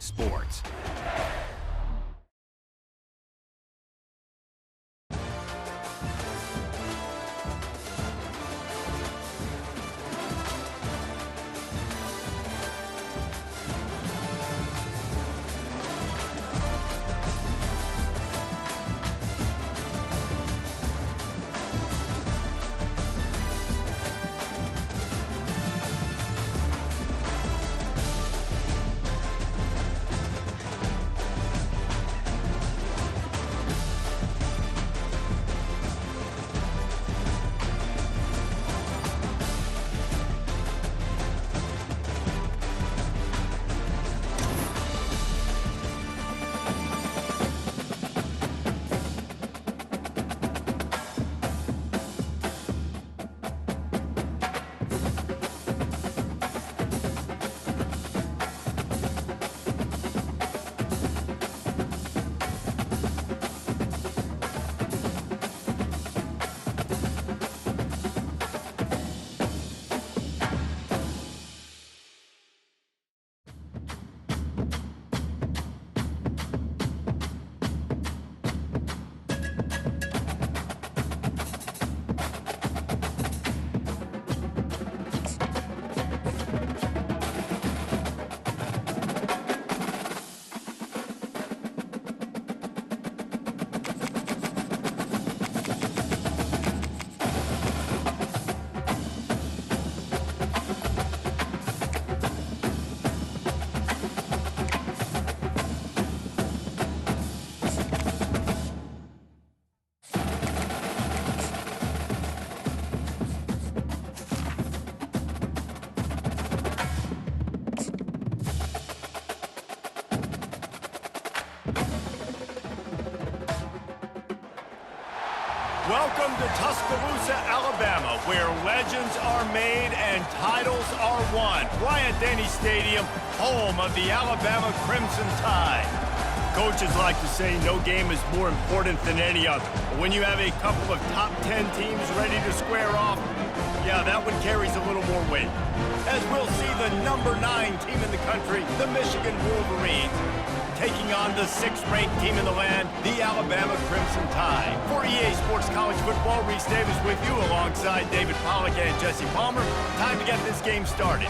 Sports. Welcome to Tuscaloosa, Alabama, where legends are made and titles are won. Bryant-Denny Stadium, home of the Alabama Crimson Tide. Coaches like to say no game is more important than any other. But when you have a couple of top 10 teams ready to square off, yeah, that one carries a little more weight. As we'll see the number 9 team in the country, the Michigan Wolverines, taking on the 6th-ranked team in the land, the Alabama Crimson Tide. For EA Sports College Football, Reese Davis with you alongside David Pollack and Jesse Palmer. Time to get this game started.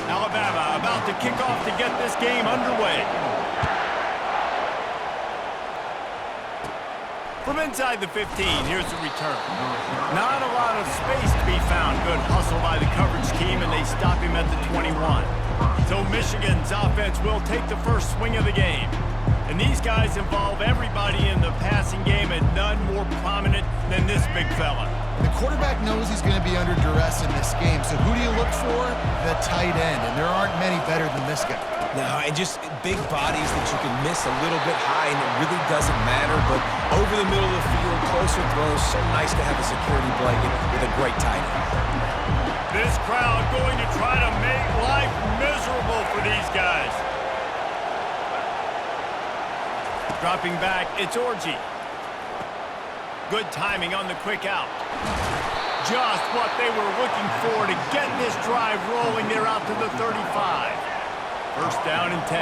Alabama about to kick off to get this game underway. From inside the 15, here's the return. Not a lot of space to be found. Good hustle by the coverage team, and they stop him at the 21. So Michigan's offense will take the first swing of the game. And these guys involve everybody in the passing game, and none more prominent than this big fella. The quarterback knows he's going to be under duress in this game, so who do you look for? The tight end, and there aren't many better than this guy. No, and just big bodies that you can miss a little bit high, and it really doesn't matter, but over the middle of the field, closer throws, so nice to have a security blanket with a great tight end. This crowd going to try to make life miserable for these guys. Dropping back, it's Orji. Good timing on the quick out. Just what they were looking for to get this drive rolling. They're out to the 35. First down and 10.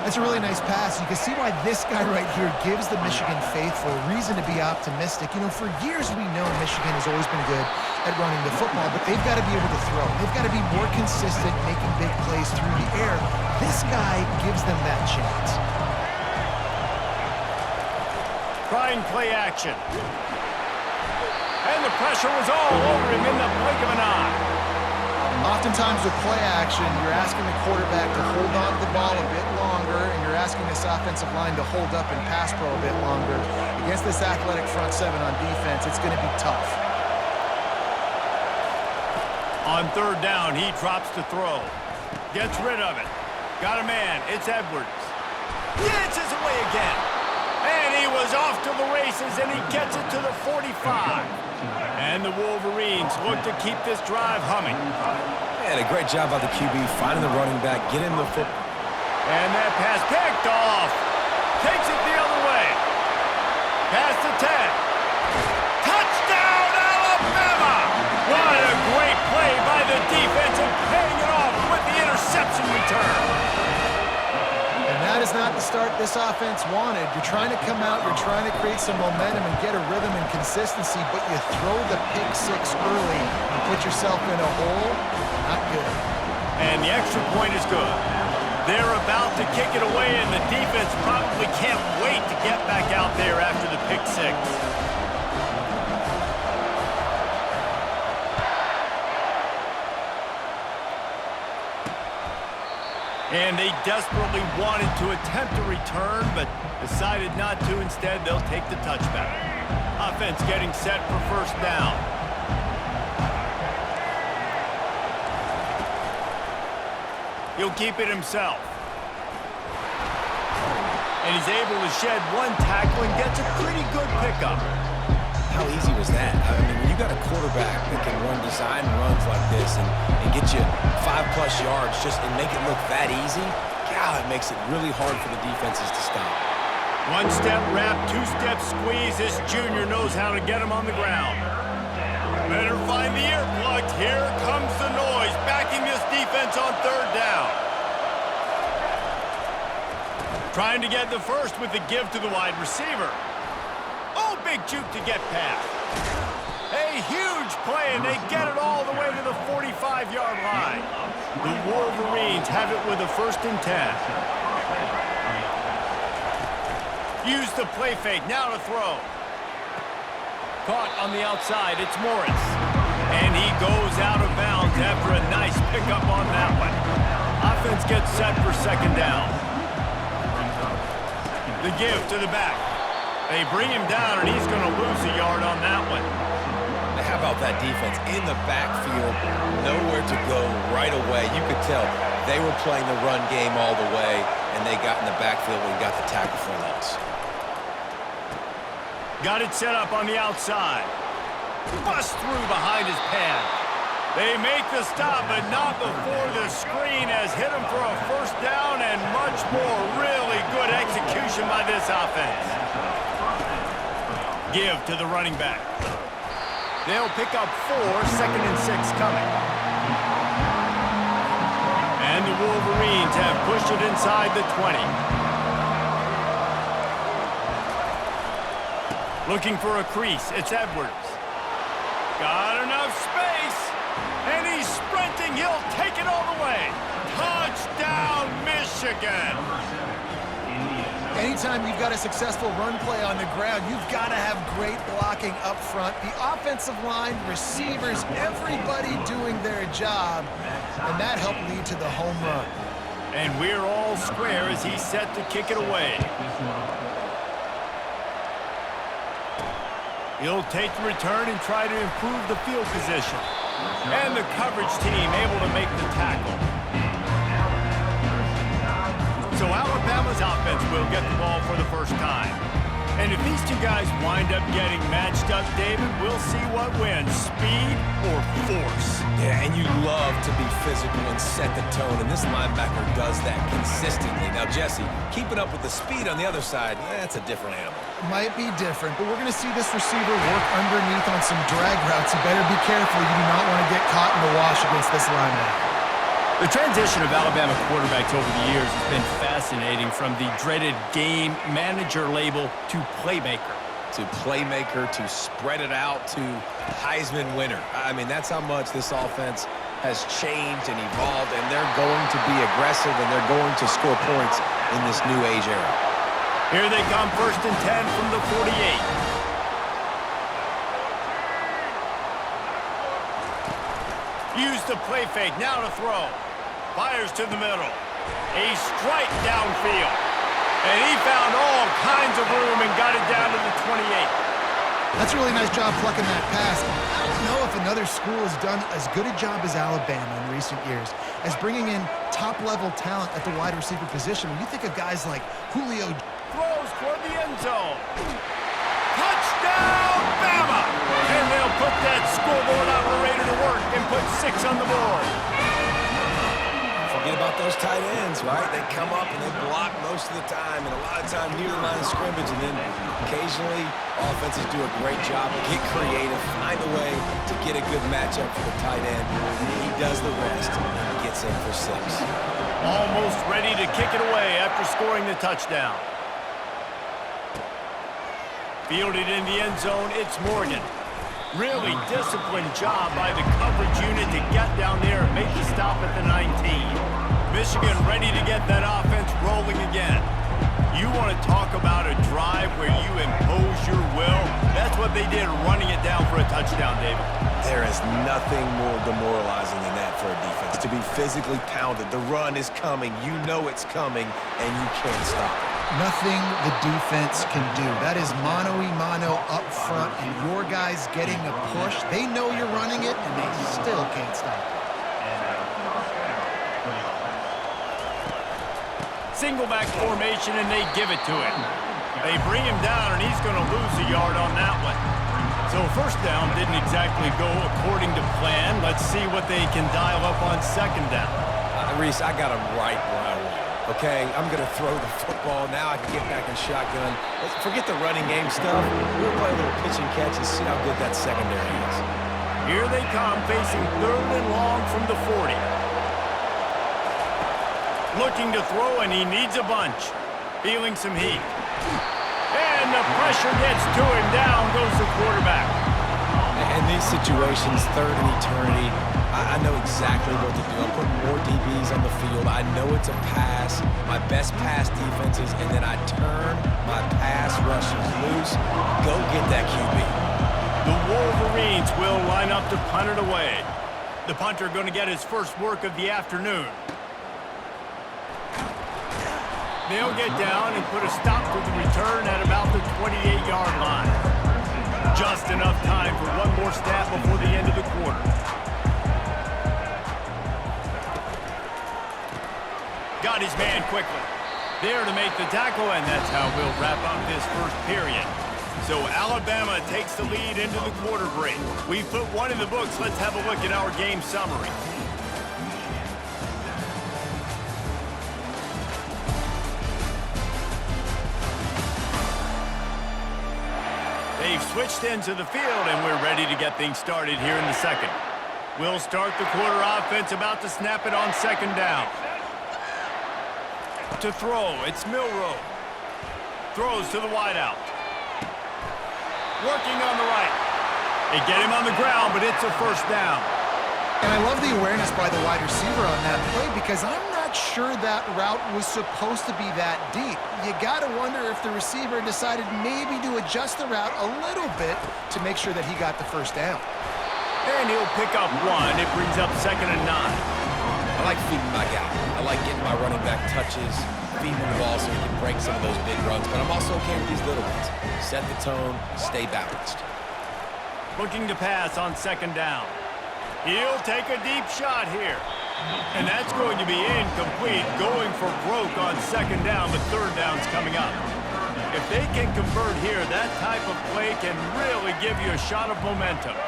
That's a really nice pass. You can see why this guy right here gives the Michigan faithful reason to be optimistic. You know, for years we know Michigan has always been good at running the football, but they've got to be able to throw. They've got to be more consistent making big plays through the air. This guy gives them that chance. Trying play action. And the pressure was all over him in the blink of an eye. Oftentimes with play action, you're asking the quarterback to hold on to the ball a bit longer, and you're asking this offensive line to hold up and pass pro a bit longer. Against this athletic front seven on defense, it's going to be tough. On third down, he drops to throw. Gets rid of it. Got a man. It's Edwards. Dances away again. And he was off to the races, and he gets it to the 45. And the Wolverines look to keep this drive humming. And a great job by the QB, finding the running back, getting the foot. And that pass picked off. Takes it the other way. Pass to 10. Touchdown, Alabama! What a great play by the defense and paying it off with the interception return. And that is not the start this offense wanted. You're trying to come out, you're trying to create some momentum and get a rhythm and consistency, but you throw the pick six early and put yourself in a hole. Not good. And the extra point is good. They're about to kick it away, and the defense probably can't wait to get back out there after the pick six. And they desperately wanted to attempt a return, but decided not to. Instead, they'll take the touchback. Offense getting set for first down. He'll keep it himself. And he's able to shed one tackle and gets a pretty good pickup. How easy was that? I mean, when you got a quarterback that can run design runs like this and get you 5+ yards and make it look that easy, God, it makes it really hard for the defenses to stop. One-step wrap, two-step squeeze. This junior knows how to get him on the ground. Better find the earplugs. Here comes the noise, backing this defense on third down. Trying to get the first with the give to the wide receiver. Oh, big juke to get past. A huge play, and they get it all the way to the 45-yard line. The Wolverines have it with a 1st and 10. Use the play fake, now to throw. Caught on the outside, it's Morris. And he goes out of bounds after a nice pickup on that one. Offense gets set for 2nd down. The give to the back. They bring him down, and he's going to lose a yard on that one. How about that defense in the backfield, nowhere to go right away. You could tell they were playing the run game all the way, and they got in the backfield and got the tackle for a loss. Got it set up on the outside. Bust through behind his pad. They make the stop, but not before the screen has hit him for a 1st down and much more. Really good execution by this offense. Give to the running back. They'll pick up 4, 2nd and 6 coming. And the Wolverines have pushed it inside the 20. Looking for a crease, it's Edwards. Got enough space, and he's sprinting. He'll take it all the way. Touchdown, Michigan. Anytime you've got a successful run play on the ground, you've got to have great blocking up front. The offensive line, receivers, everybody doing their job, and that helped lead to the home run. And we're all square as he's set to kick it away. He'll take the return and try to improve the field position. And the coverage team able to make the tackle. So Alabama's offense will get the ball for the first time. And if these two guys wind up getting matched up, David, we'll see what wins, speed or force. Yeah, and you love to be physical and set the tone, and this linebacker does that consistently. Now, Jesse, keeping up with the speed on the other side, that's a different animal. Might be different, but we're going to see this receiver work underneath on some drag routes. You better be careful. You do not want to get caught in the wash against this linebacker. The transition of Alabama quarterbacks over the years has been fascinating, from the dreaded game manager label to playmaker. To playmaker, to spread it out, to Heisman winner. I mean, that's how much this offense has changed and evolved, and they're going to be aggressive, and they're going to score points in this new age era. Here they come, 1st and 10 from the 48. Use the play fake, now to throw. Fires to the middle. A strike downfield. And he found all kinds of room and got it down to the 28. That's a really nice job plucking that pass. I don't know if another school has done as good a job as Alabama in recent years as bringing in top-level talent at the wide receiver position. When you think of guys like Julio. Throws toward the end zone. Touchdown, Bama! And they'll put that scoreboard operator to work and put 6 on the board. tight ends, right? They come up and they block most of the time, and a lot of time near the line of scrimmage, and then occasionally offenses do a great job, get creative, find a way to get a good matchup for the tight end, and he does the rest and gets in for 6. Almost ready to kick it away after scoring the touchdown. Fielded in the end zone, it's Morgan. Really disciplined job by the coverage unit to get down there and make the stop at the 19. Michigan ready to get that offense rolling again. You want to talk about a drive where you impose your will? That's what they did, running it down for a touchdown, David. There is nothing more demoralizing than that for a defense. To be physically pounded, the run is coming, you know it's coming, and you can't stop it. Nothing the defense can do. That is mano-a-mano up front, and your guys getting a push. They know you're running it, and they still can't stop it. Single back formation, and they give it to him. They bring him down, and he's going to lose a yard on that one. So first down didn't exactly go according to plan. Let's see what they can dial up on second down. Reese, I got him right where I want. Okay, I'm going to throw the football. Now I can get back in shotgun. Forget the running game stuff. We'll play a little pitch and catch and see how good that secondary is. Here they come, facing 3rd and long from the 40. Looking to throw, and he needs a bunch. Feeling some heat. And the pressure gets to him. Down goes the quarterback. In these situations, 3rd and eternity, I know exactly what to do. I'm putting more DBs on the field. I know it's a pass, my best pass defenses, and then I turn my pass rushers loose. Go get that QB. The Wolverines will line up to punt it away. The punter going to get his first work of the afternoon. They'll get down and put a stop to the return at about the 28-yard line. Just enough time for one more snap before the end of the quarter. Got his man quickly. There to make the tackle, and that's how we'll wrap up this first period. So Alabama takes the lead into the quarter break. We've put one in the books. Let's have a look at our game summary. They've switched into the field, and we're ready to get things started here in the second. We'll start the quarter offense, about to snap it on second down. To throw, it's Milroe. Throws to the wideout. Working on the right. They get him on the ground, but it's a first down. And I love the awareness by the wide receiver on that play, because I'm not sure that route was supposed to be that deep. You got to wonder if the receiver decided maybe to adjust the route a little bit to make sure that he got the first down. And he'll pick up 1. It brings up 2nd and 9. I like feeding my guy. I like getting my running back touches, feeding the ball so he can break some of those big runs, but I'm also okay with these little ones. Set the tone, stay balanced. Looking to pass on second down. He'll take a deep shot here. And that's going to be incomplete, going for broke on second down, but third down's coming up. If they can convert here, that type of play can really give you a shot of momentum.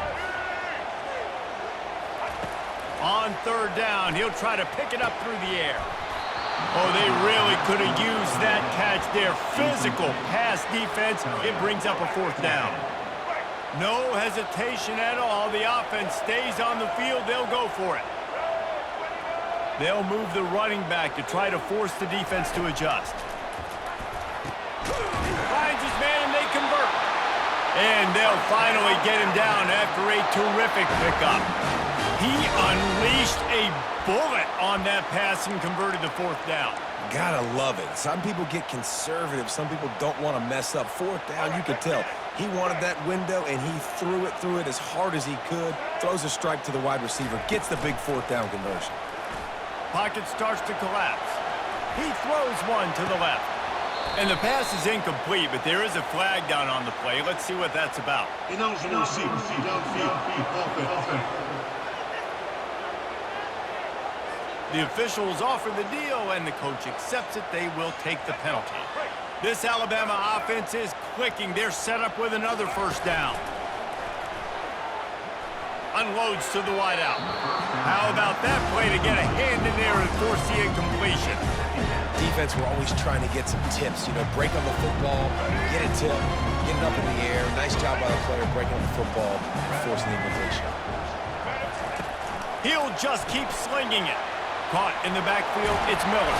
On third down, he'll try to pick it up through the air. Oh, they really could have used that catch there. Physical pass defense. It brings up a 4th down. No hesitation at all. The offense stays on the field. They'll go for it. They'll move the running back to try to force the defense to adjust. Finds his man, and they convert. And they'll finally get him down after a terrific pickup. He unleashed a bullet on that pass and converted the 4th down. Gotta love it. Some people get conservative. Some people don't want to mess up. 4th down, you could tell. He wanted that window, and he threw it as hard as he could. Throws a strike to the wide receiver. Gets the big 4th down conversion. Pocket starts to collapse. He throws one to the left. And the pass is incomplete, but there is a flag down on the play. Let's see what that's about. The officials offer the deal, and the coach accepts it. They will take the penalty. This Alabama offense is clicking. They're set up with another first down. unloads to the wideout. How about that play to get a hand in there and force the incompletion? Defense, we're always trying to get some tips. You know, break on the football, get a tip, get it up in the air. Nice job by the player breaking on the football and forcing the incompletion. He'll just keep slinging it. Caught in the backfield, it's Miller.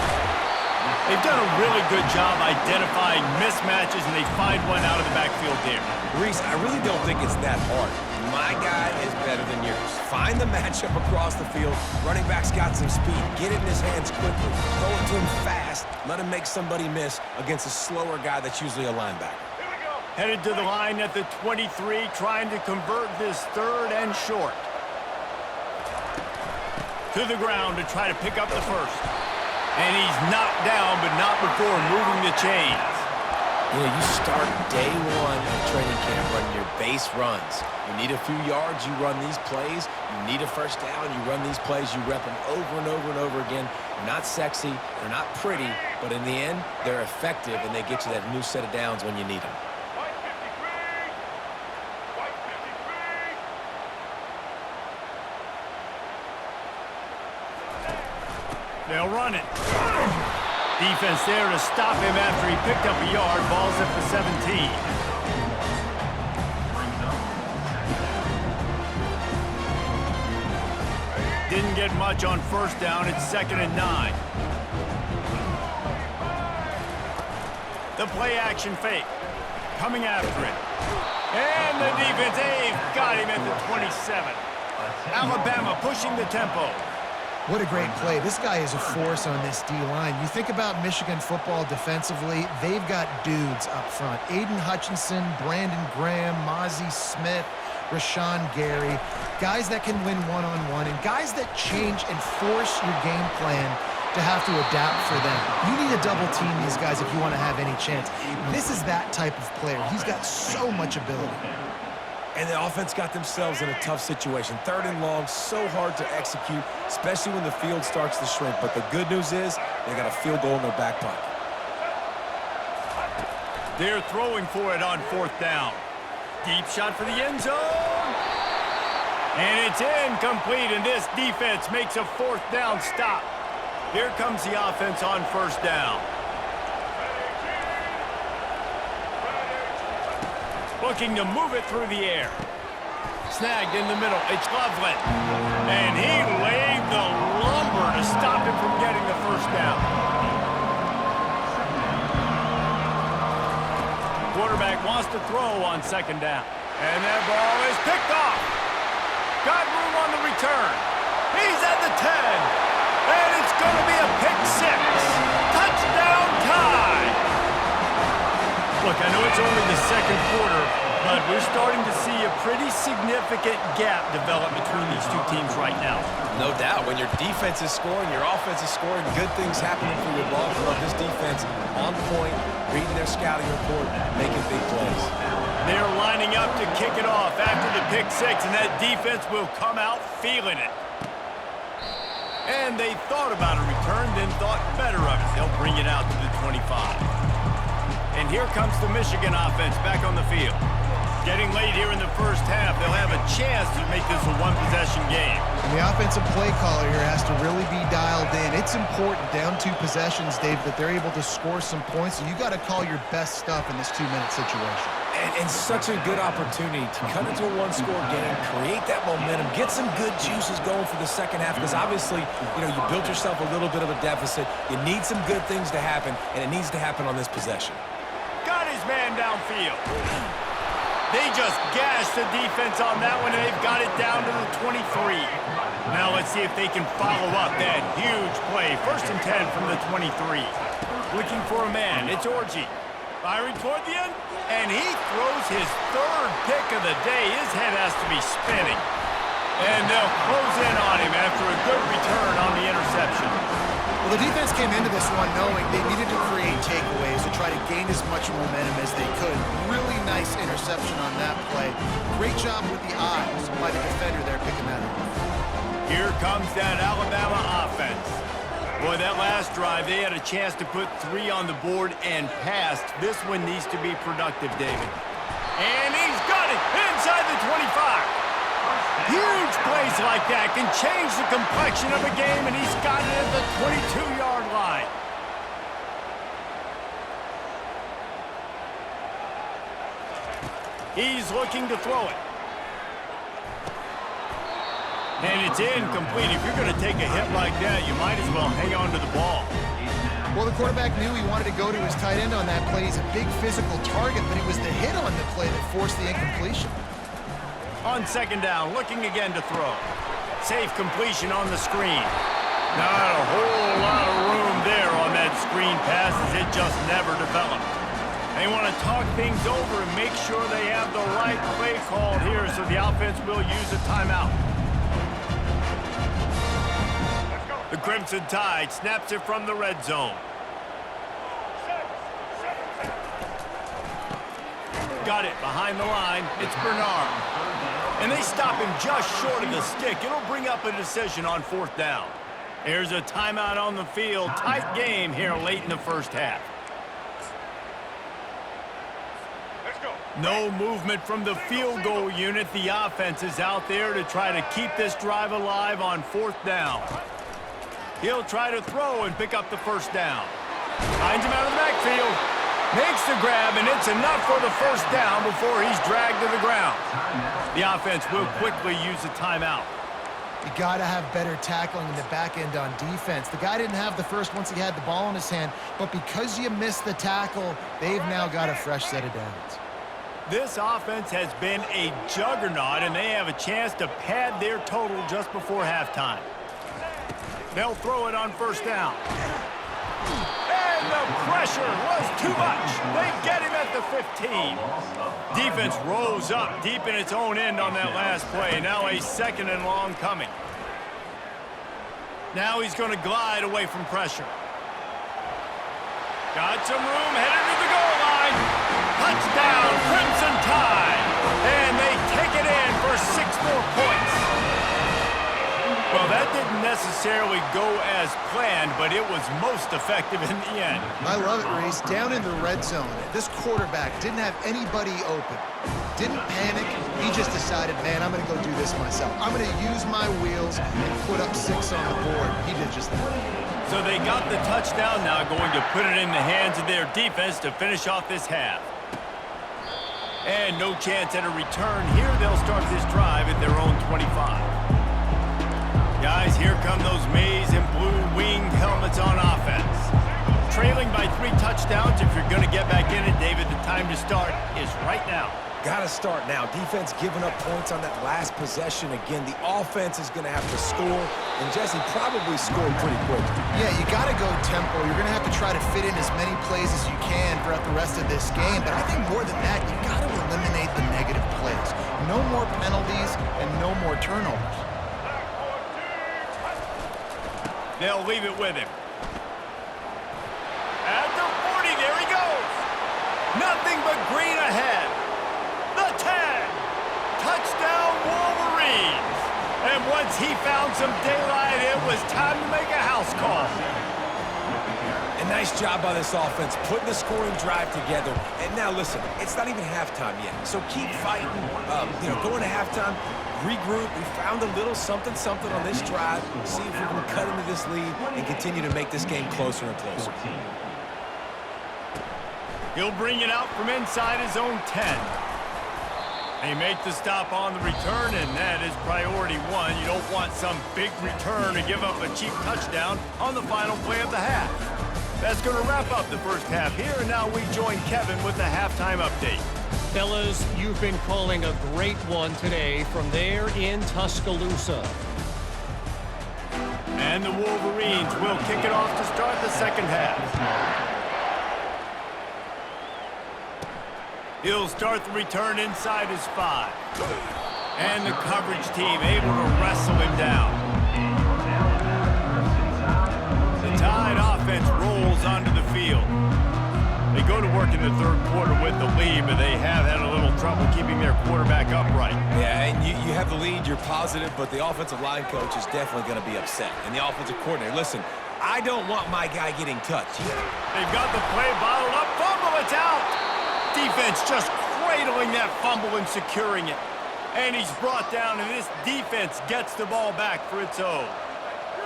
They've done a really good job identifying mismatches, and they find one out of the backfield there. Reese, I really don't think it's that hard. My guy is better than yours. Find the matchup across the field. Running back's got some speed. Get it in his hands quickly. Throw it to him fast. Let him make somebody miss against a slower guy that's usually a linebacker. Headed to the line at the 23, trying to convert this third and short. To the ground to try to pick up the first. And he's knocked down, but not before moving the chains. You know, you start day one of training camp running your base runs. You need a few yards, you run these plays. You need a first down, you run these plays. You rep them over and over and over again. They're not sexy, they're not pretty, but in the end, they're effective, and they get you that new set of downs when you need them. They'll run it. Defense there to stop him after he picked up a yard. Ball's at the 17. Didn't get much on first down. It's 2nd and 9. The play action fake. Coming after it. And the defense, they've got him at the 27. Alabama pushing the tempo. What a great play. This guy is a force on this D-line. You think about Michigan football defensively, they've got dudes up front. Aiden Hutchinson, Brandon Graham, Mozzie Smith, Rashawn Gary. Guys that can win one-on-one and guys that change and force your game plan to have to adapt for them. You need to double team these guys if you want to have any chance. This is that type of player. He's got so much ability. And the offense got themselves in a tough situation. 3rd and long, so hard to execute, especially when the field starts to shrink. But the good news is they got a field goal in their back pocket. They're throwing for it on 4th down. Deep shot for the end zone. And it's incomplete, and this defense makes a 4th down stop. Here comes the offense on 1st down. Looking to move it through the air. Snagged in the middle. It's Loveland. And he laid the lumber to stop him from getting the 1st down. Quarterback wants to throw on 2nd down. And that ball is picked off. Got room on the return. He's at the 10. And it's going to be a pick 6. Touchdown tie. Look, I know it's only the 2nd quarter, but we're starting to see a pretty significant gap develop between these two teams right now. No doubt. When your defense is scoring, your offense is scoring, good things happening for your ball club. This defense on point, reading their scouting report, making big plays. They're lining up to kick it off after the pick 6, and that defense will come out feeling it. And they thought about a return, then thought better of it. They'll bring it out to the 25. And here comes the Michigan offense back on the field. Getting late here in the 1st half, they'll have a chance to make this a one-possession game. And the offensive play caller here has to really be dialed in. It's important, down 2 possessions, Dave, that they're able to score some points. So you got to call your best stuff in this 2-minute situation. And such a good opportunity to cut into a 1-score game, create that momentum, get some good juices going for the 2nd half, because obviously, you know, you built yourself a little bit of a deficit. You need some good things to happen, and it needs to happen on this possession. Got his man downfield. They just gashed the defense on that one, and they've got it down to the 23. Now let's see if they can follow up that huge play. 1st and 10 from the 23. Looking for a man. It's Orji. Firing toward the end, and he throws his 3rd pick of the day. His head has to be spinning. And they'll close in on him after a good return on the interception. Well, the defense came into this one knowing they needed to create takeaways to try to gain as much momentum as they could. Really nice interception on that play. Great job with the eyes by the defender there picking that up. Here comes that Alabama offense. Boy, that last drive, they had a chance to put 3 on the board and passed. This one needs to be productive, David. And he's got it inside the 25. Huge plays like that can change the complexion of a game, and he's got it at the 22-yard line. He's looking to throw it. And it's incomplete. If you're going to take a hit like that, you might as well hang on to the ball. Well, the quarterback knew he wanted to go to his tight end on that play. He's a big physical target, but it was the hit on the play that forced the incompletion. On second down, looking again to throw. Safe completion on the screen. Not a whole lot of room there on that screen pass as it just never developed. They want to talk things over and make sure they have the right play called here, so the offense will use a timeout. The Crimson Tide snaps it from the red zone. Got it behind the line. It's Bernard. And they stop him just short of the stick. It'll bring up a decision on fourth down. Here's a timeout on the field. Tight game here late in the first half. No movement from the field goal unit. The offense is out there to try to keep this drive alive on fourth down. He'll try to throw and pick up the first down. Finds him out of the backfield. Makes the grab, and it's enough for the first down before he's dragged to the ground. The offense will quickly use a timeout. You got to have better tackling in the back end on defense. The guy didn't have the first once he had the ball in his hand, but because you missed the tackle, they've now got a fresh set of downs. This offense has been a juggernaut, and they have a chance to pad their total just before halftime. They'll throw it on first down. And the pressure was too much. They get him at the 15. Defense rose up deep in its own end on that last play. Now a second and long coming. Now he's going to glide away from pressure. Got some room, headed to the goal line. Touchdown, Crimson Tide. And they take it in for 6 more points. Well, that didn't necessarily go as planned, but it was most effective in the end. I love it, Reese. Down in the red zone, this quarterback didn't have anybody open. Didn't panic. He just decided, man, I'm going to go do this myself. I'm going to use my wheels and put up 6 on the board. He did just that. So they got the touchdown, now going to put it in the hands of their defense to finish off this half. And no chance at a return here. They'll start this drive at their own 25. Guys, here come those maize and blue winged helmets on offense. Trailing by 3 touchdowns. If you're going to get back in it, David, the time to start is right now. Got to start now. Defense giving up points on that last possession. Again, the offense is going to have to score, and Jesse probably scored pretty quick. Yeah, you got to go tempo. You're going to have to try to fit in as many plays as you can throughout the rest of this game. But I think more than that, you got to eliminate the negative plays. No more penalties and no more turnovers. They'll leave it with him. At the 40, there he goes. Nothing but green ahead. The 10. Touchdown, Wolverines. And once he found some daylight, it was time to make a house call. A nice job by this offense, putting the scoring drive together. And now, listen, it's not even halftime yet. So keep fighting, going to halftime. Regroup. We found a little something on this drive. See if we can cut into this lead and continue to make this game closer and closer. He'll bring it out from inside his own 10. They make the stop on the return, and that is priority 1. You don't want some big return to give up a cheap touchdown on the final play of the half. That's going to wrap up the first half here, and now we join Kevin with the halftime update. Fellas, you've been calling a great one today from there in Tuscaloosa. And the Wolverines will kick it off to start the second half. He'll start the return inside his 5. And the coverage team able to wrestle him down. The Tide offense rolls onto the field. They go to work in the third quarter with the lead, but they have had a little trouble keeping their quarterback upright. Yeah, and you have the lead, you're positive, but the offensive line coach is definitely going to be upset. And the offensive coordinator, listen, I don't want my guy getting touched. They've got the play bottled up. Fumble, it's out. Defense just cradling that fumble and securing it. And he's brought down, and this defense gets the ball back for its own.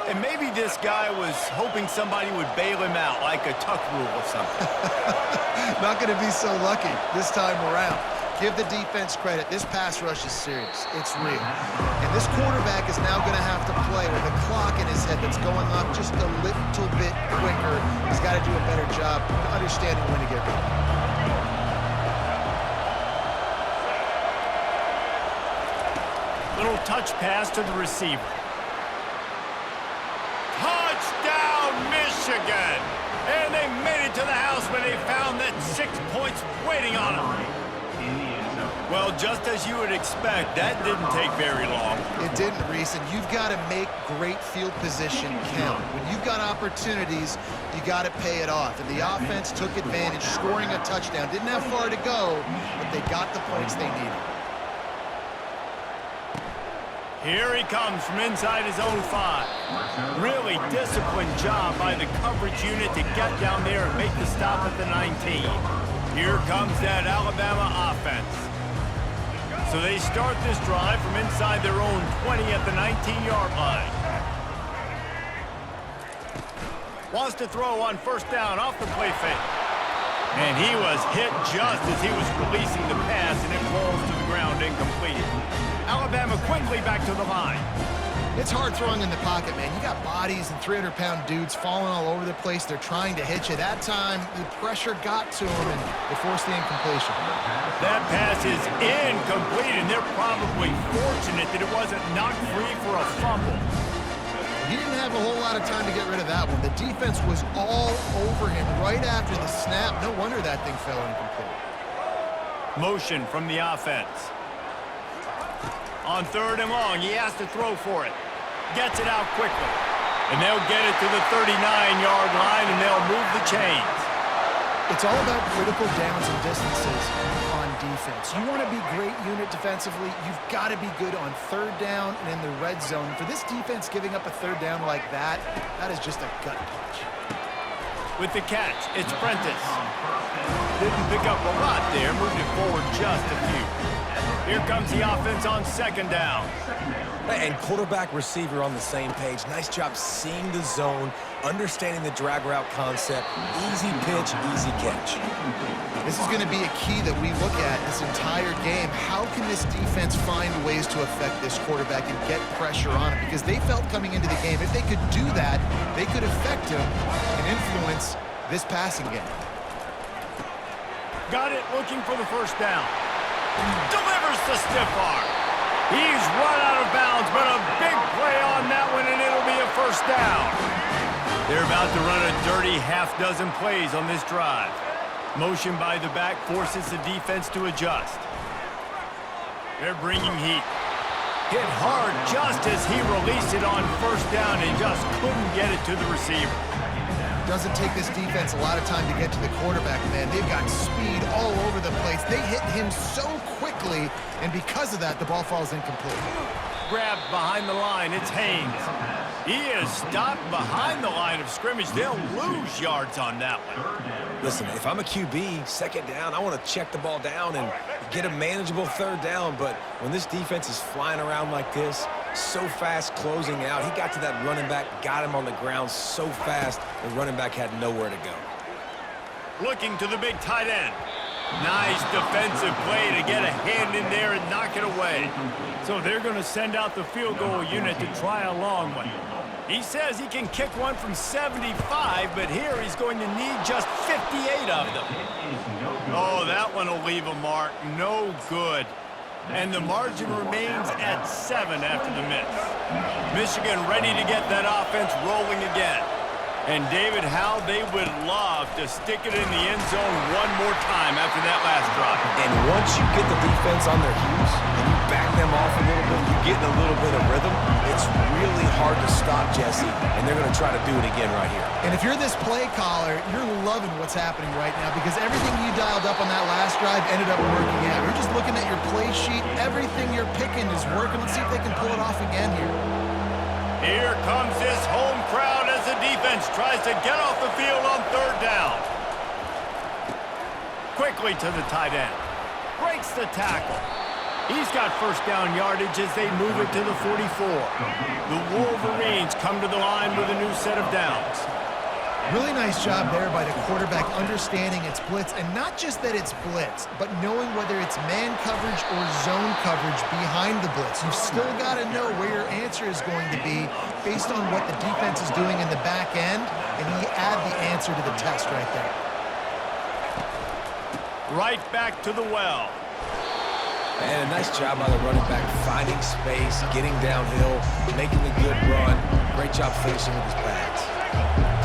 And maybe this guy was hoping somebody would bail him out, like a tuck rule or something. Not going to be so lucky this time around. Give the defense credit. This pass rush is serious. It's real. And this quarterback is now going to have to play with a clock in his head that's going up just a little bit quicker. He's got to do a better job understanding when to get ready. Little touch pass to the receiver. Touchdown, Michigan! And they made it to the house when they found that 6 points waiting on them. Well, just as you would expect, that didn't take very long. It didn't, Reese, and you've got to make great field position count. When you've got opportunities, you got to pay it off. And the offense took advantage, scoring a touchdown. Didn't have far to go, but they got the points they needed. Here he comes from inside his own 5. Really disciplined job by the coverage unit to get down there and make the stop at the 19. Here comes that Alabama offense. So they start this drive from inside their own 20 at the 19-yard line. Wants to throw on first down off the play fake. And he was hit just as he was releasing the pass, and it falls to the ground incomplete. Alabama quickly back to the line. It's hard throwing in the pocket, man. You got bodies and 300-pound dudes falling all over the place. They're trying to hit you. That time, the pressure got to him, and they forced the incompletion. That pass is incomplete, and they're probably fortunate that it wasn't knocked free for a fumble. He didn't have a whole lot of time to get rid of that one. The defense was all over him right after the snap. No wonder that thing fell incomplete. Motion from the offense. On 3rd and long, he has to throw for it. Gets it out quickly. And they'll get it to the 39-yard line, and they'll move the chains. It's all about critical downs and distances on defense. You want to be great unit defensively, you've got to be good on 3rd down and in the red zone. For this defense giving up a 3rd down like that, that is just a gut punch. With the catch, it's Prentice. Didn't pick up a lot there, moved it forward just a few. Here comes the offense on 2nd down. And quarterback receiver on the same page. Nice job seeing the zone, understanding the drag route concept. Easy pitch, easy catch. This is going to be a key that we look at this entire game. How can this defense find ways to affect this quarterback and get pressure on him? Because they felt coming into the game, if they could do that, they could affect him and influence this passing game. Got it, looking for the first down. Delivers the stiff arm. He's run out of bounds, but a big play on that one, and it'll be a first down. They're about to run a dirty half-dozen plays on this drive. Motion by the back forces the defense to adjust. They're bringing heat. Hit hard just as he released it on first down and just couldn't get it to the receiver. Doesn't take this defense a lot of time to get to the quarterback, man. They've got speed all over the place. They hit him so quickly, and because of that, the ball falls incomplete. Grabbed behind the line, it's Haynes. He is stopped behind the line of scrimmage. They'll lose yards on that one. Listen, if I'm a QB, 2nd down, I want to check the ball down and get a manageable 3rd down. But when this defense is flying around like this, so fast closing out, he got to that running back, got him on the ground so fast, the running back had nowhere to go. Looking to the big tight end. Nice defensive play to get a hand in there and knock it away. So they're going to send out the field goal unit to try a long one. He says he can kick one from 75, but here he's going to need just 58 of them. Oh, that one will leave a mark. No good. And the margin remains at 7 after the miss. Michigan ready to get that offense rolling again. And David, how they would love to stick it in the end zone one more time after that last drive. And once you get the defense on their heels and you back them off a little bit, you get in a little bit of rhythm, it's really hard to stop, Jesse, and they're going to try to do it again right here. And if you're this play caller, you're loving what's happening right now because everything you dialed up on that last drive ended up working out. You're just looking at your play sheet. Everything you're picking is working. Let's see if they can pull it off again here. Here comes this home crowd as the defense tries to get off the field on 3rd down. Quickly to the tight end. Breaks the tackle. He's got first down yardage as they move it to the 44. The Wolverines come to the line with a new set of downs. Really nice job there by the quarterback understanding it's blitz, and not just that it's blitz, but knowing whether it's man coverage or zone coverage behind the blitz. You've still got to know where your answer is going to be based on what the defense is doing in the back end, and he add the answer to the test right there. Right back to the well. And a nice job by the running back, finding space, getting downhill, making a good run. Great job finishing with his pads.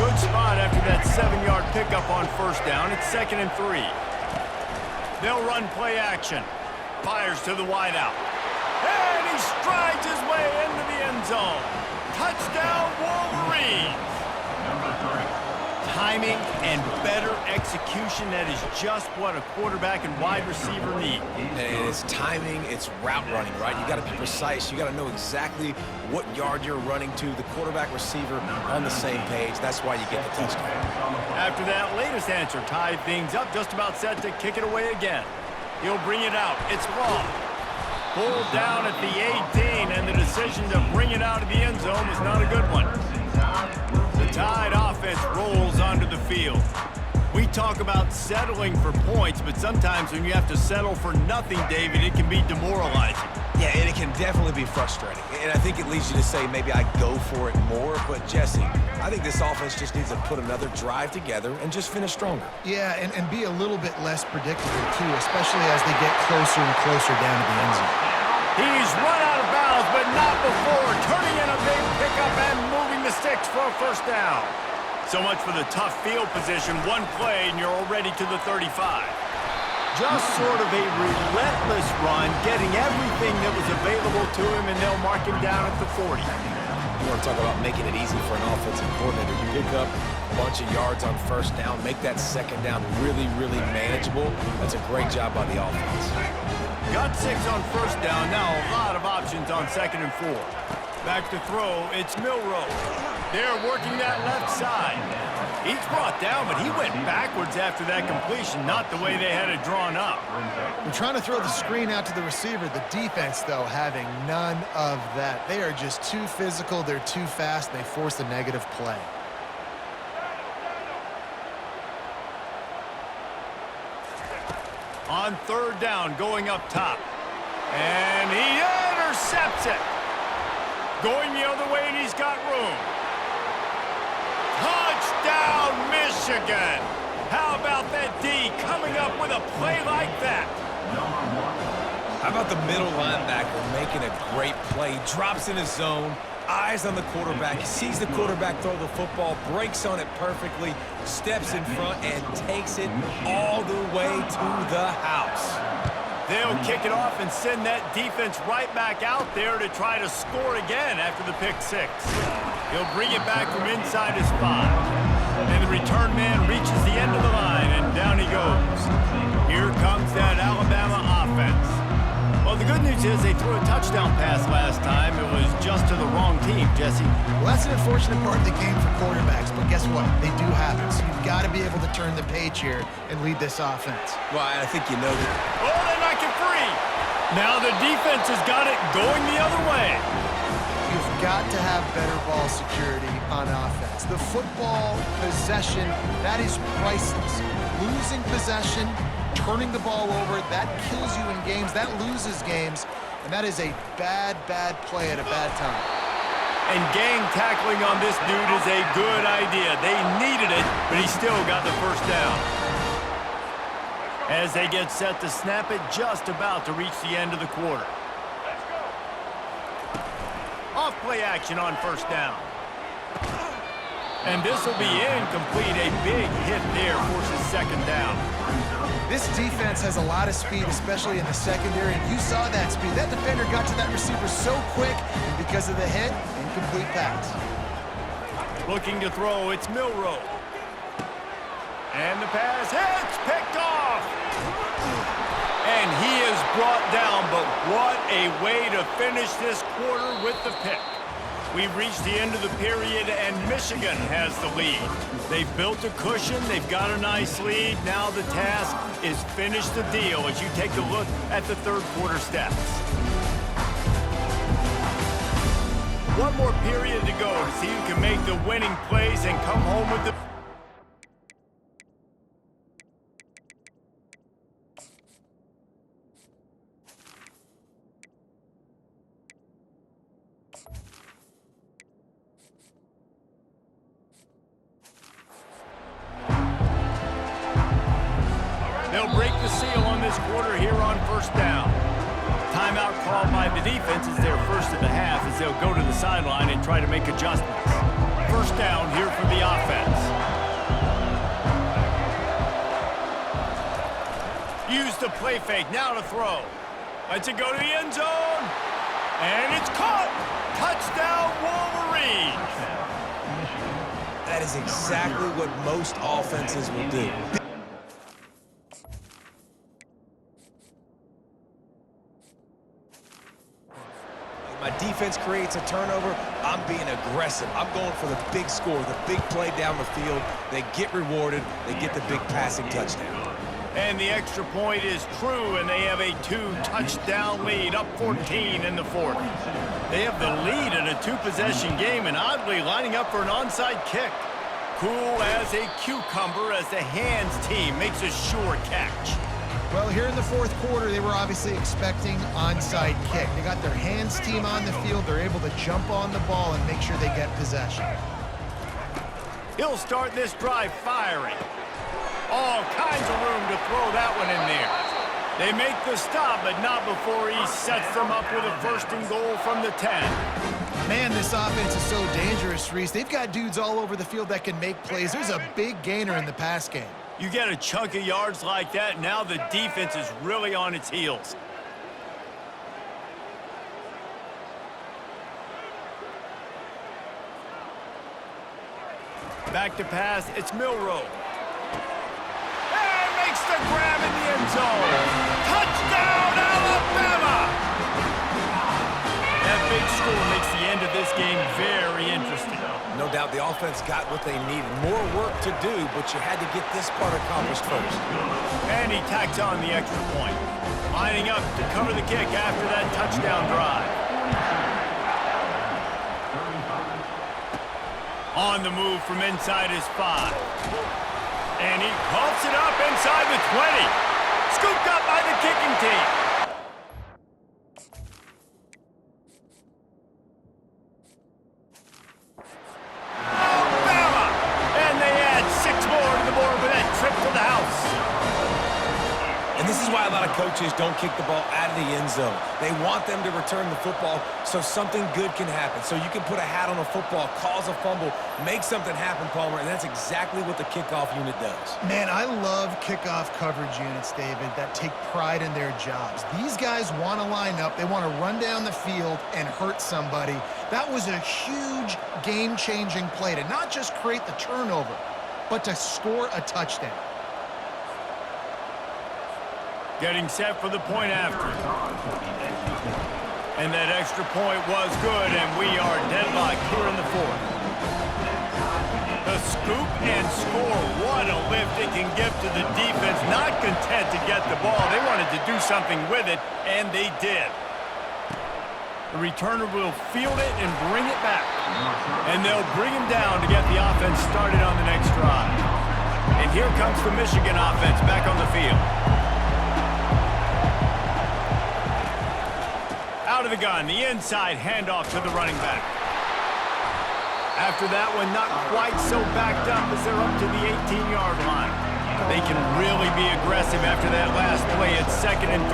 Good spot after that 7-yard pickup on first down. It's 2nd and 3. They'll run play action. Fires to the wideout. And he strides his way into the end zone. Touchdown, Wolverines! Timing and better execution, that is just what a quarterback and wide receiver need. And it's timing, it's route running, right? You got to be precise. You got to know exactly what yard you're running to. The quarterback receiver on the same page. That's why you get the touchdown. After that latest answer tied things up, just about set to kick it away again. He'll bring it out. It's long. Pulled down at the 18, and the decision to bring it out of the end zone was not a good one. The Tide offense rolls onto the field. We talk about settling for points, but sometimes when you have to settle for nothing, David, it can be demoralizing. Yeah, and it can definitely be frustrating. And I think it leads you to say maybe I go for it more. But, Jesse, I think this offense just needs to put another drive together and just finish stronger. Yeah, and be a little bit less predictable, too, especially as they get closer and closer down to the end zone. He's run out of bounds, but not before turning in a big pickup and moving the sticks for a first down. So much for the tough field position. One play, and you're already to the 35. Just sort of a relentless run, getting everything that was available to him, and they'll mark him down at the 40. You want to talk about making it easy for an offensive coordinator. You pick up a bunch of yards on first down, make that second down really, really manageable. That's a great job by the offense. Got 6 on first down. Now a lot of options on 2nd and 4. Back to throw. It's Milroe. They're working that left side. He's brought down, but he went backwards after that completion, not the way they had it drawn up. They're trying to throw the screen out to the receiver. The defense, though, having none of that. They are just too physical. They're too fast. And they force a negative play. On 3rd down, going up top. And he intercepts it. Going the other way, and he's got room. Touchdown, Michigan! How about that D coming up with a play like that? How about the middle linebacker making a great play? Drops in his zone, eyes on the quarterback, sees the quarterback throw the football, breaks on it perfectly, steps in front, and takes it all the way to the house. They'll kick it off and send that defense right back out there to try to score again after the pick 6. He'll bring it back from inside his 5. And the return man reaches the end of the line, and down he goes. Here comes that Alabama offense. Well, the good news is they threw a touchdown pass last time. It was just to the wrong team, Jesse. Well, that's an unfortunate part of the game for quarterbacks, but guess what? They do happen. So you've got to be able to turn the page here and lead this offense. Well, I think you know that. Oh, they knock it free. Now the defense has got it going the other way. You've got to have better ball security on offense. The football possession, that is priceless. Losing possession, turning the ball over, that kills you in games, that loses games, and that is a bad, bad play at a bad time. And gang tackling on this dude is a good idea. They needed it, but he still got the first down. As they get set to snap it, just about to reach the end of the quarter. Off play action on first down. And this will be incomplete. A big hit there forces 2nd down. This defense has a lot of speed, especially in the secondary, and you saw that speed. That defender got to that receiver so quick, and because of the hit, incomplete pass. Looking to throw, it's Milroe. And the pass hits, picked off. And he is brought down, but what a way to finish this quarter with the pick. We've reached the end of the period, and Michigan has the lead. They've built a cushion. They've got a nice lead. Now the task is finish the deal as you take a look at the third quarter stats. One more period to go to see who can make the winning plays and come home with the... They'll break the seal on this quarter here on first down. Timeout called by the defense is their first of the half as they'll go to the sideline and try to make adjustments. First down here for the offense. Use the play fake, now to throw. Lets it go to the end zone. And it's caught! Touchdown, Wolverines! That is exactly what most offenses will do. My defense creates a turnover, I'm being aggressive. I'm going for the big score, the big play down the field. They get rewarded, they get the big passing touchdown. And the extra point is true, and they have a 2-touchdown lead, up 14 in the fourth. They have the lead in a 2-possession game, and oddly lining up for an onside kick. Cool as a cucumber as the hands team makes a sure catch. Well, here in the fourth quarter, they were obviously expecting onside kick. They got their hands team on the field. They're able to jump on the ball and make sure they get possession. He'll start this drive firing. All kinds of room to throw that one in there. They make the stop, but not before he sets them up with a first and goal from the 10. Man, this offense is so dangerous, Reese. They've got dudes all over the field that can make plays. There's a big gainer in the pass game. You get a chunk of yards like that, now the defense is really on its heels. Back to pass, it's Milroe. And makes the grab in the end zone. Touchdown, Alabama! That big score makes the end of this game very interesting. No doubt the offense got what they needed. More work to do, but you had to get this part accomplished first. And he tacks on the extra point. Lining up to cover the kick after that touchdown drive. On the move from inside his 5. And he pumps it up inside the 20. Scooped up by the kicking team. Coaches don't kick the ball out of the end zone. They want them to return the football so something good can happen. So you can put a hat on a football, cause a fumble, make something happen, Palmer, and that's exactly what the kickoff unit does. Man, I love kickoff coverage units, David, that take pride in their jobs. These guys want to line up. They want to run down the field and hurt somebody. That was a huge game-changing play to not just create the turnover, but to score a touchdown. Getting set for the point after. And that extra point was good, and we are deadlocked here in the fourth. The scoop and score. What a lift it can give to the defense. Not content to get the ball. They wanted to do something with it, and they did. The returner will field it and bring it back. And they'll bring him down to get the offense started on the next drive. And here comes the Michigan offense back on the field. Out of the gun, the inside handoff to the running back. After that one, not quite so backed up as they're up to the 18-yard line. They can really be aggressive after that last play at 2nd and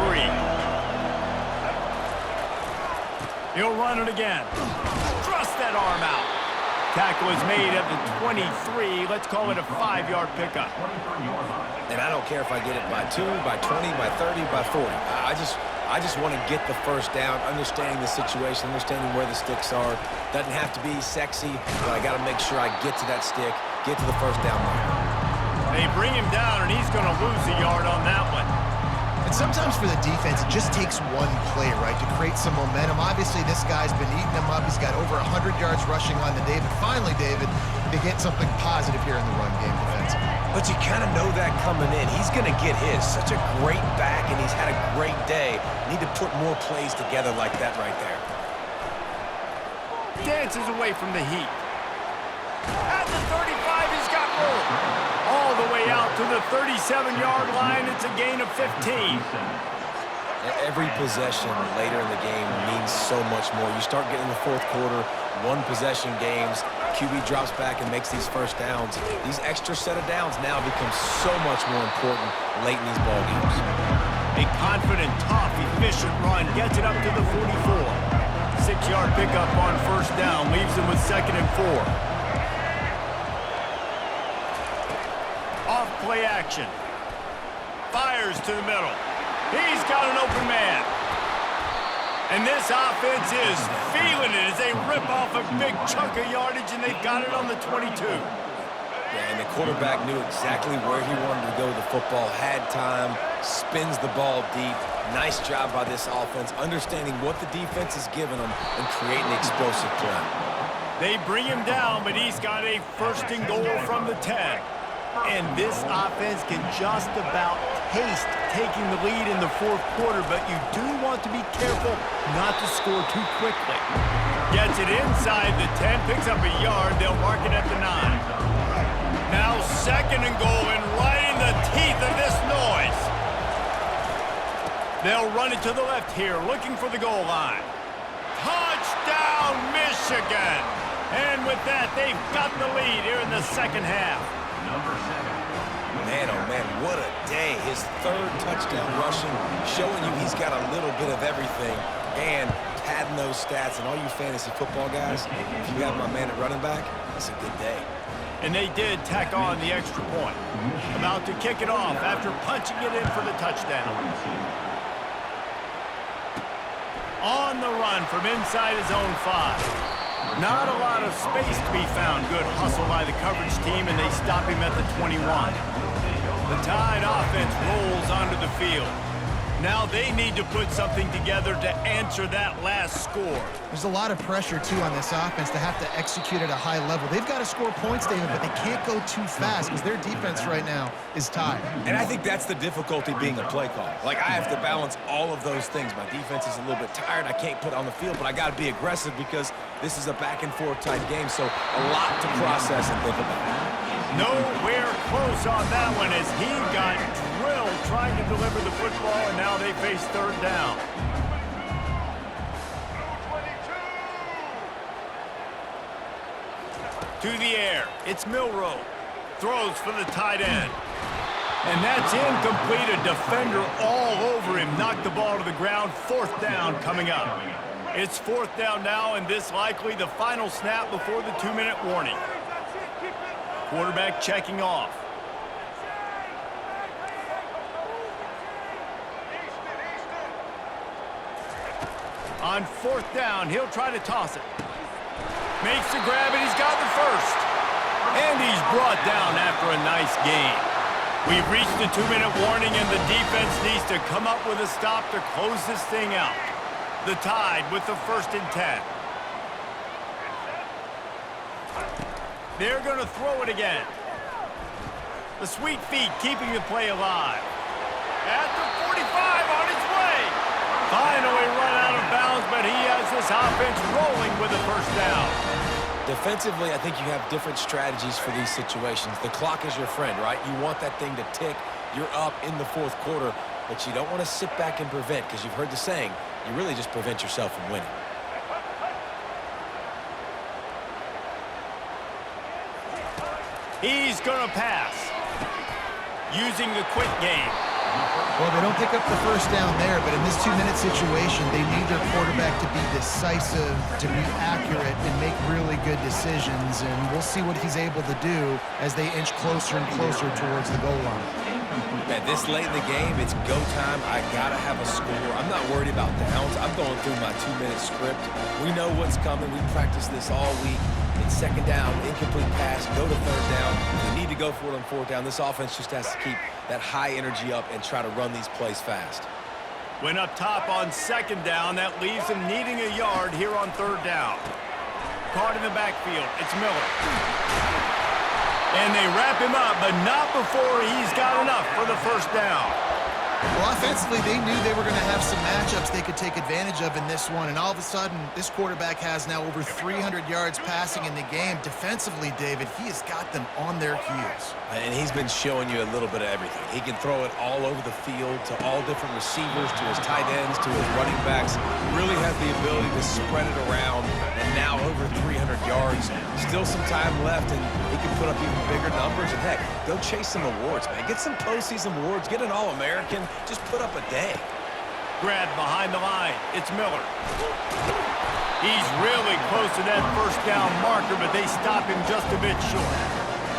3. He'll run it again. Thrust that arm out. Tackle is made at the 23. Let's call it a 5-yard pickup. And I don't care if I get it by 2, by 20, by 30, by 40. I just want to get the first down, understanding the situation, understanding where the sticks are. Doesn't have to be sexy, but I got to make sure I get to that stick, get to the first down line. They bring him down, and he's going to lose a yard on that one. And sometimes for the defense, it just takes one play, right, to create some momentum. Obviously, this guy's been eating them up. He's got over 100 yards rushing on the day. But finally, David, they get something positive here in the run game defensively. But you kind of know that coming in. He's going to get his. Such a great back, and he's had a great day. Need to put more plays together like that right there. Dances away from the heat. At the 35, he's got room. All the way out to the 37-yard line. It's a gain of 15. Every possession later in the game means so much more. You start getting the fourth quarter, one-possession games, QB drops back and makes these first downs. These extra set of downs now become so much more important late in these ball games. A confident, tough, efficient run gets it up to the 44. 6-yard pickup on first down leaves him with 2nd and 4. Off play action. Fires to the middle. He's got an open man. And this offense is feeling it as they rip off a big chunk of yardage, and they've got it on the 22. Yeah, and the quarterback knew exactly where he wanted to go with the football, had time, spins the ball deep. Nice job by this offense, understanding what the defense is giving them and creating the explosive play. They bring him down, but he's got a 1st and goal from the 10. And this offense can just about taste taking the lead in the fourth quarter, but you do want to be careful not to score too quickly. Gets it inside the 10, picks up a yard. They'll mark it at the 9. Now 2nd and goal, and right in the teeth of this noise. They'll run it to the left here, looking for the goal line. Touchdown, Michigan! And with that, they've got the lead here in the second half. Man, oh man, what a day. His 3rd touchdown rushing, showing you he's got a little bit of everything, and padding those stats. And all you fantasy football guys, if you have my man at running back, it's a good day. And they did tack on the extra point. About to kick it off after punching it in for the touchdown. On the run from inside his own 5. Not a lot of space to be found. Good hustle by the coverage team, and they stop him at the 21. The Tide offense rolls onto the field. Now they need to put something together to answer that last score. There's a lot of pressure, too, on this offense to have to execute at a high level. They've got to score points, David, but they can't go too fast because their defense right now is tied. And I think that's the difficulty being a play caller. Like, I have to balance all of those things. My defense is a little bit tired. I can't put it on the field, but I got to be aggressive because this is a back-and-forth type game, so a lot to process and think about. Nowhere close on that one as he got drilled trying to deliver the football, and now they face 3rd down. To the air, it's Milroe. Throws for the tight end. And that's incomplete. A defender all over him. Knocked the ball to the ground. 4th down coming up. It's 4th down now, and this likely the final snap before the 2-minute warning. Quarterback checking off. On 4th down, he'll try to toss it. Makes the grab, and he's got the 1st. And he's brought down after a nice gain. We've reached the 2-minute warning, and the defense needs to come up with a stop to close this thing out. The Tide with the 1st and 10. They're going to throw it again. The sweet feet keeping the play alive. At the 45 on its way. Finally run out of bounds, but he has this offense rolling with a 1st down. Defensively, I think you have different strategies for these situations. The clock is your friend, right? You want that thing to tick. You're up in the 4th quarter, but you don't want to sit back and prevent, because you've heard the saying, you really just prevent yourself from winning. He's going to pass. Using the quick game. Well, they don't pick up the 1st down there, but in this 2-minute situation, they need their quarterback to be decisive, to be accurate, and make really good decisions. And we'll see what he's able to do as they inch closer and closer towards the goal line. Man, this late in the game, it's go time. I got to have a score. I'm not worried about downs. I'm going through my 2-minute script. We know what's coming. We practiced this all week. The second down, incomplete pass, go to third down. They need to go for it on fourth down. This offense just has to keep that high energy up and try to run these plays fast. When up top on second down, that leaves them needing a yard here on third down. Card in the backfield. It's Miller. And they wrap him up, but not before he's got enough for the first down. Well, offensively, they knew they were going to have some matchups they could take advantage of in this one, and all of a sudden, this quarterback has now over 300 yards passing in the game. Defensively, David, he has got them on their heels. And he's been showing you a little bit of everything. He can throw it all over the field to all different receivers, to his tight ends, to his running backs. Really has the ability to spread it around, and now over 300 yards. Still some time left, and he can put up even bigger numbers. And heck, go chase some awards, man. Get some postseason awards. Get an All-American. Just put up a day. Grab behind the line. It's Miller. He's really close to that first down marker, but they stop him just a bit short.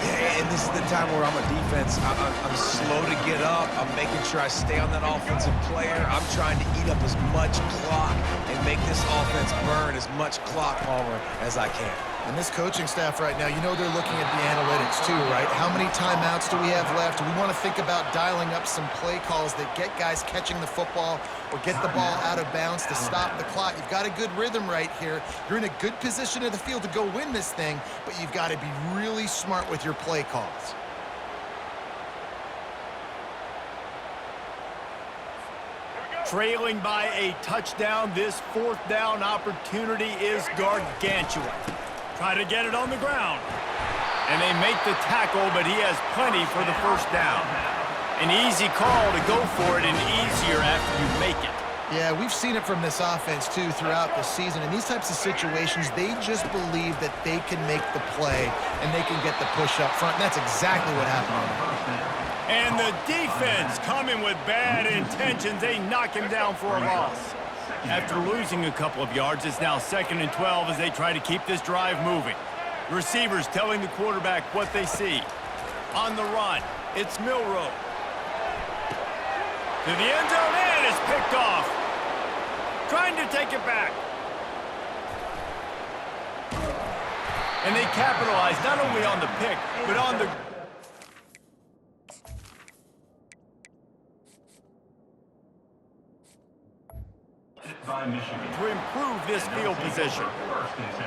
Yeah, and this is the time where I'm a defense. I'm slow to get up. I'm making sure I stay on that offensive player. I'm trying to eat up as much clock and make this offense burn as much clock, Palmer, as I can. And this coaching staff right now, you know they're looking at the analytics too, right? How many timeouts do we have left? We want to think about dialing up some play calls that get guys catching the football or get the ball out of bounds to stop the clock. You've got a good rhythm right here. You're in a good position of the field to go win this thing, but you've got to be really smart with your play calls. Trailing by a touchdown, this fourth down opportunity is gargantuan. Try to get it on the ground. And they make the tackle, but he has plenty for the first down. An easy call to go for it, and easier after you make it. Yeah, we've seen it from this offense, too, throughout the season. In these types of situations, they just believe that they can make the play and they can get the push up front. And that's exactly what happened on that. And the defense coming with bad intentions. They knock him down for a loss. After losing a couple of yards, it's now 2nd and 12 as they try to keep this drive moving. Receivers telling the quarterback what they see. On the run, it's Milroe. To the end zone, and it's picked off. Trying to take it back. And they capitalize not only on the pick, but on the... to improve this field position.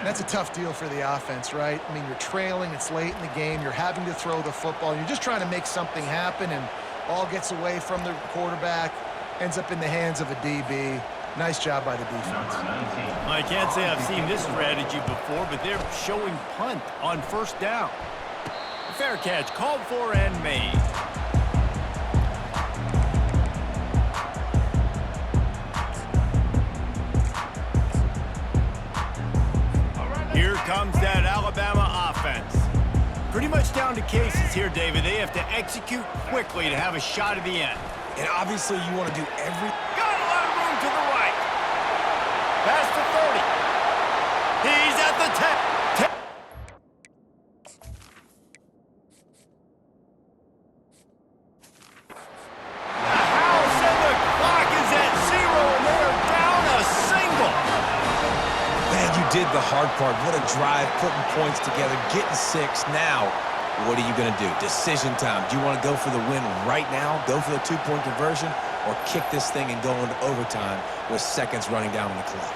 That's a tough deal for the offense, right? I mean, you're trailing, it's late in the game, you're having to throw the football, you're just trying to make something happen, and ball gets away from the quarterback, ends up in the hands of a DB. Nice job by the defense. I can't say I've seen this strategy before, but they're showing punt on first down. Fair catch, called for and made. Here comes that Alabama offense. Pretty much down to cases here, David. They have to execute quickly to have a shot at the end. And obviously you want to do every... Got a lot of room to the right. Past the 30. He's at the 10. The house and the clock is at 0, and they are down a single. Man, you did the hard part. What a drive, putting points together, getting 6. Now, what are you going to do? Decision time. Do you want to go for the win right now, go for the 2-point conversion, or kick this thing and go into overtime with seconds running down on the clock?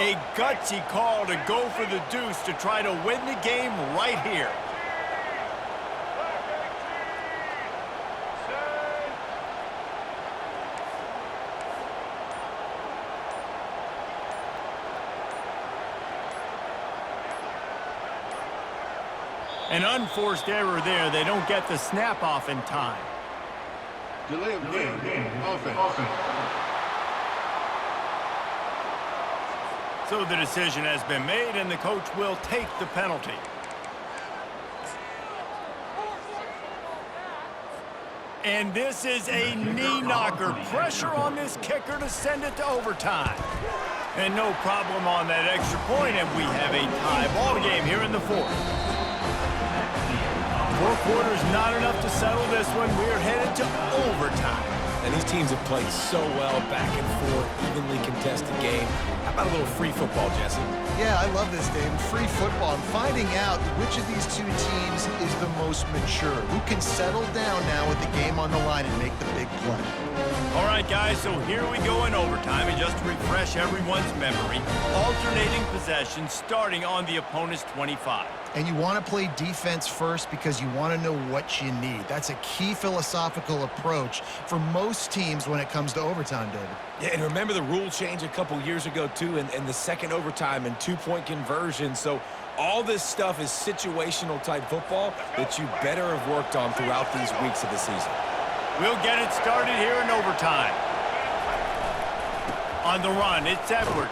A gutsy call to go for the deuce to try to win the game right here. An unforced error there. They don't get the snap off in time. Delay of game. Offense. So the decision has been made, and the coach will take the penalty. And this is a knee knocker. Pressure on this kicker to send it to overtime. And no problem on that extra point, and we have a tie ball game here in the fourth. 4 quarters not enough to settle this one. We're headed to overtime. And these teams have played so well, back and forth, evenly contested game. How about a little free football, Jesse? Yeah, I love this, David. Free football. And finding out which of these two teams is the most mature. Who can settle down now with the game on the line and make the big play. All right, guys, so here we go in overtime. And just to refresh everyone's memory, alternating possession starting on the opponent's 25. And you want to play defense first because you want to know what you need. That's a key philosophical approach for most teams when it comes to overtime, David. Yeah, and remember the rule change a couple years ago, too, and the second overtime and 2-point conversion. So all this stuff is situational type football that you better have worked on throughout these weeks of the season. We'll get it started here in overtime. On the run, it's Edwards.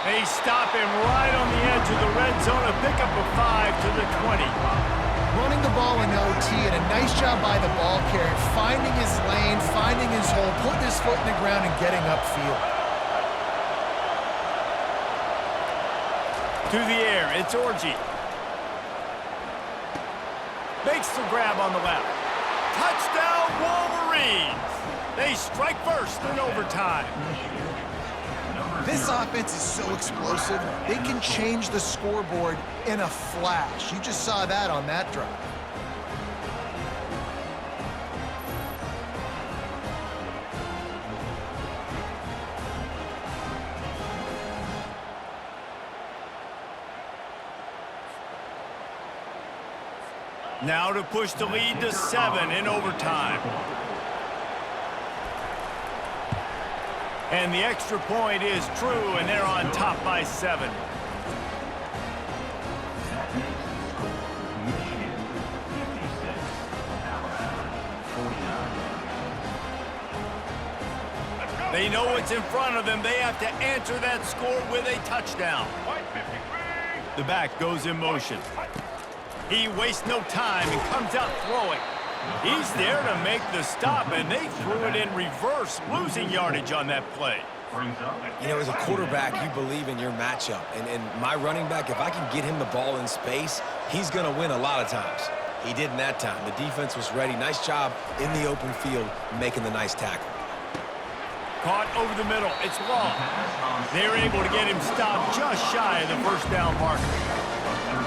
They stop him right on the edge of the red zone, a pickup of 5 to the 20. Running the ball in OT, and a nice job by the ball carrier, finding his lane, finding his hole, putting his foot in the ground and getting upfield. To the air, it's Orji. Makes the grab on the left. Touchdown, Wolverines! They strike first in overtime. This offense is so explosive, they can change the scoreboard in a flash. You just saw that on that drive. Now to push the lead to 7 in overtime. And the extra point is true, and they're on top by 7. They know what's in front of them. They have to answer that score with a touchdown. The back goes in motion. He wastes no time and comes out throwing. He's there to make the stop, and they threw it in reverse, losing yardage on that play. You know, as a quarterback, you believe in your matchup. And my running back, if I can get him the ball in space, he's going to win a lot of times. He didn't that time. The defense was ready. Nice job in the open field making the nice tackle. Caught over the middle. It's long. They're able to get him stopped just shy of the first down marker.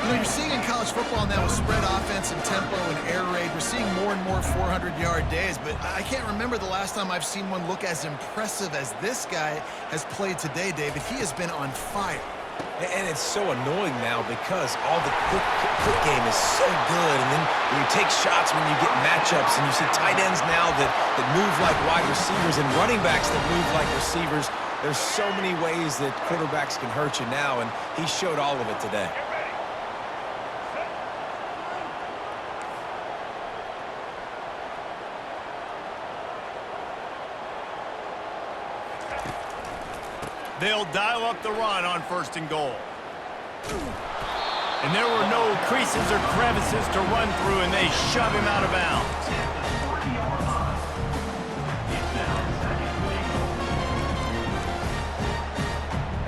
You know, you're seeing in college football now with spread offense and tempo and air raid, we're seeing more and more 400-yard days, but I can't remember the last time I've seen one look as impressive as this guy has played today, David. He has been on fire. And it's so annoying now because all the quick game is so good, and then you take shots when you get matchups, and you see tight ends now that move like wide receivers and running backs that move like receivers. There's so many ways that quarterbacks can hurt you now, and he showed all of it today. They'll dial up the run on 1st and goal. And there were no creases or crevices to run through, and they shove him out of bounds.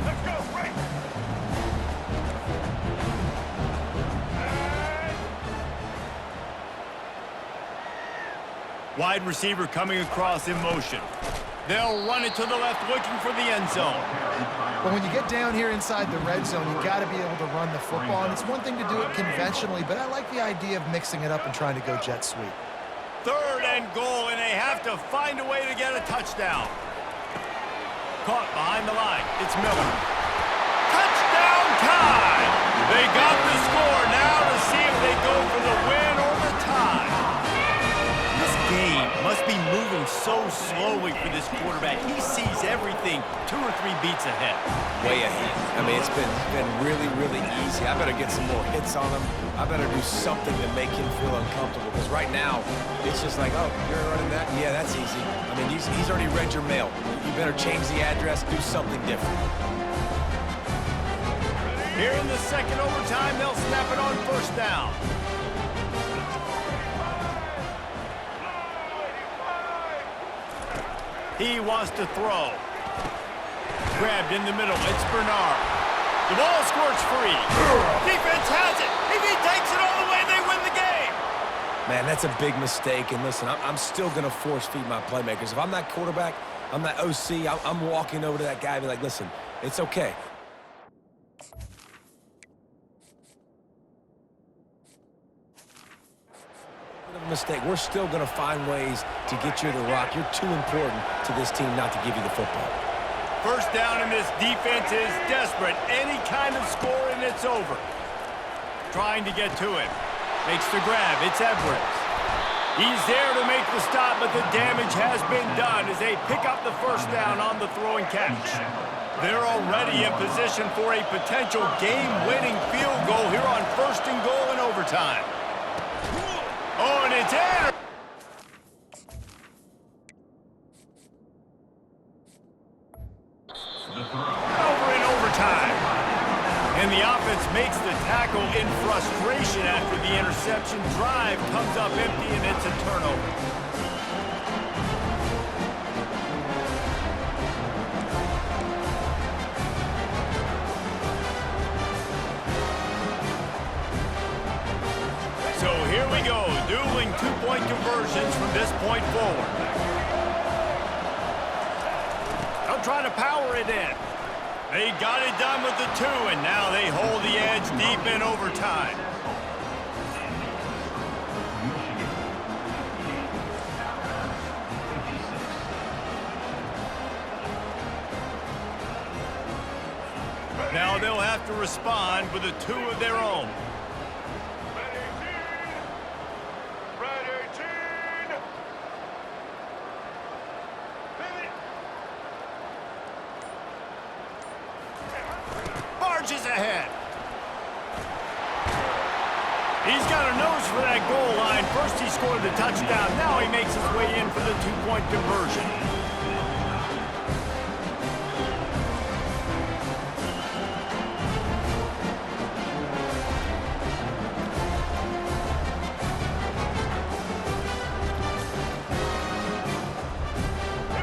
Let's go, right. Wide receiver coming across in motion. They'll run it to the left, looking for the end zone. But when you get down here inside the red zone, you got to be able to run the football. And it's one thing to do it conventionally, but I like the idea of mixing it up and trying to go jet sweep. 3rd and goal, and they have to find a way to get a touchdown. Caught behind the line. It's Miller. Touchdown time! They got the score. Now to see if they go for the win or the tie. This game must be moving so slowly for this quarterback. He sees everything 2 or 3 beats ahead. Way ahead. I mean, it's been really, really easy. I better get some more hits on him. I better do something to make him feel uncomfortable, because right now, it's just like, oh, you're running that? Yeah, that's easy. I mean, he's already read your mail. You better change the address, do something different. Here in the second overtime, they'll snap it on first down. He wants to throw. Grabbed in the middle. It's Bernard. The ball squirts free. Defense has it. If he takes it all the way, they win the game. Man, that's a big mistake. And listen, I'm still going to force feed my playmakers. If I'm that quarterback, I'm that OC, I'm walking over to that guy and be like, listen, it's okay. Mistake. We're still going to find ways to get you the rock. You're too important to this team not to give you the football. First down, and this defense is desperate. Any kind of score, and it's over. Trying to get to it. Makes the grab. It's Edwards. He's there to make the stop, but the damage has been done as they pick up the first down on the throw and catch. They're already in position for a potential game-winning field goal here on first and goal in overtime. Oh, and it's in. Over in overtime. And the offense makes the tackle in frustration after the interception. Drive comes up empty, and it's a turnover. So here we go, dueling two-point conversions from this point forward. They'll try to power it in. They got it done with the 2, and now they hold the edge deep in overtime. Now they'll have to respond with a 2 of their own. Barges ahead. He's got a nose for that goal line. First he scored the touchdown. Now he makes his way in for the 2-point conversion.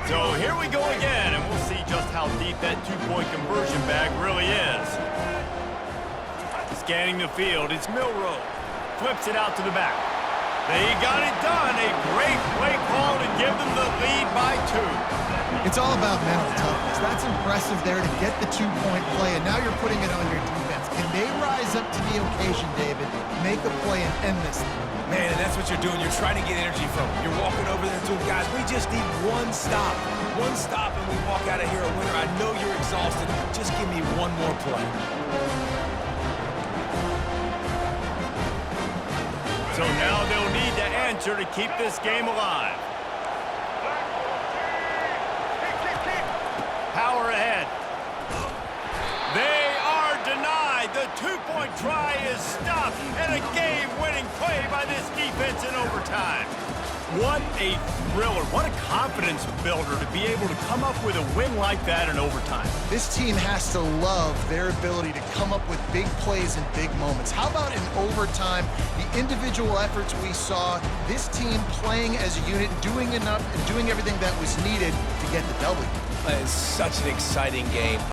So here we go again, and we'll see just how deep that 2-point conversion bag really is. Scanning the field, it's Milrow. Flips it out to the back. They got it done. A great play call to give them the lead by 2. It's all about mental toughness. That's impressive there to get the 2-point play, and now you're putting it on your defense. Can they rise up to the occasion, David, make a play and end this thing? Man, and that's what you're doing. You're trying to get energy from them. You're walking over there to them, guys. We just need one stop. One stop, and we walk out of here a winner. I know you're exhausted. Just give me one more play. So now they'll need to answer to keep this game alive. Power ahead. They are denied. The 2-point try is stopped, and a game-winning play by this defense in overtime. What a thriller. What a confidence builder to be able to come up with a win like that in overtime. This team has to love their ability to come up with big plays in big moments. How about in overtime, the individual efforts we saw, this team playing as a unit, doing enough and doing everything that was needed to get the W. It's such an exciting game.